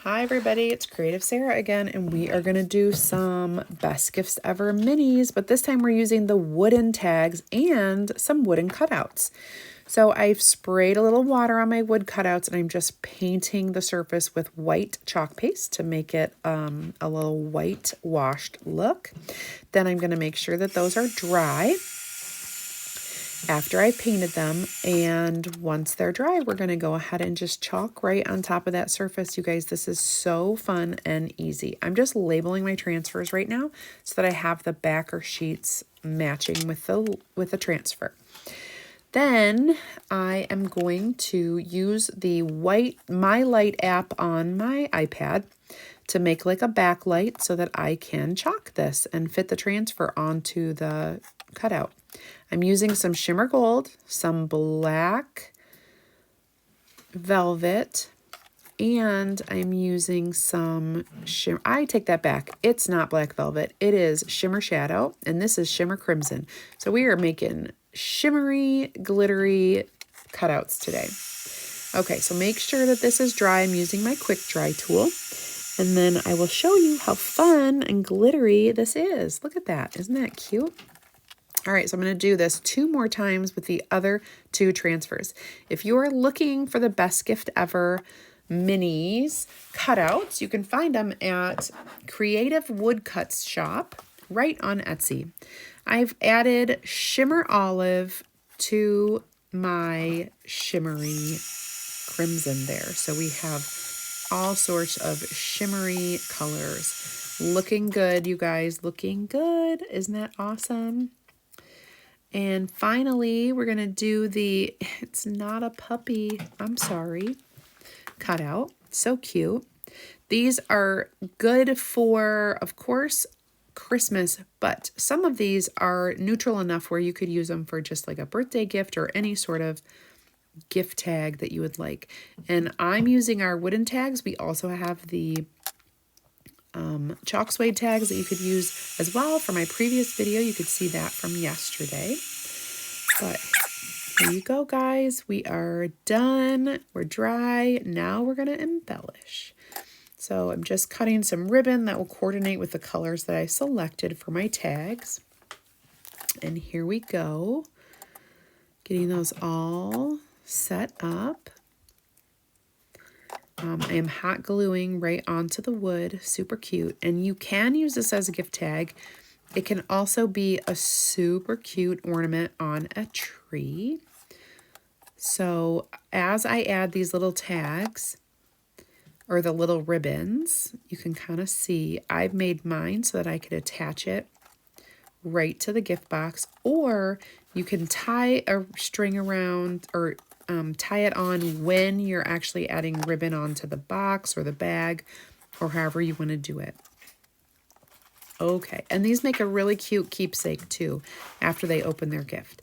Hi everybody, it's CreativeSarah again, and we are going to do some Best Gifts Ever minis, but this time we're using the wooden tags and some wooden cutouts. So I've sprayed a little water on my wood cutouts, and I'm just painting the surface with white chalk paste to make it a little white washed look. Then I'm going to make sure that those are dry after I painted them, and once they're dry, we're going to go ahead and just chalk right on top of that surface. You guys, this is so fun and easy. I'm just labeling my transfers right now so that I have the backer sheets matching with the transfer. Then I am going to use the My Light app on my iPad to make like a backlight so that I can chalk this and fit the transfer onto the cutout. I'm using some shimmer gold, some black velvet, and I'm using some shimmer. I take that back. It's not black velvet. It is shimmer shadow, and this is shimmer crimson. So we are making shimmery, glittery cutouts today. Okay, so make sure that this is dry. I'm using my quick dry tool, and then I will show you how fun and glittery this is. Look at that. Isn't that cute? All right, so I'm going to do this 2 more times with the other 2 transfers. If you are looking for the Best Gift Ever minis cutouts, you can find them at Creative Woodcuts Shop right on Etsy. I've added shimmer olive to my shimmery crimson there. So we have all sorts of shimmery colors. Looking good, you guys, looking good. Isn't that awesome? And finally, we're going to do the, it's not a puppy, I'm sorry, cutout. So cute. These are good for, of course, Christmas, but some of these are neutral enough where you could use them for just like a birthday gift or any sort of gift tag that you would like. And I'm using our wooden tags. We also have the chalk suede tags that you could use as well. For my previous video, you could see that from yesterday. But here you go, guys. We are done. We're dry. Now we're going to embellish. So I'm just cutting some ribbon that will coordinate with the colors that I selected for my tags. And here we go. Getting those all set up. I am hot gluing right onto the wood. Super cute. And you can use this as a gift tag. It can also be a super cute ornament on a tree. So as I add these little tags, or the little ribbons, you can kind of see I've made mine so that I could attach it right to the gift box, or you can tie a string around or tie it on when you're actually adding ribbon onto the box or the bag, or however you want to do it. Okay, and these make a really cute keepsake too after they open their gift.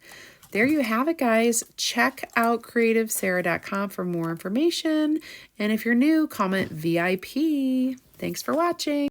There you have it, guys. Check out CreativeSarah.com for more information. And if you're new, comment VIP. Thanks for watching.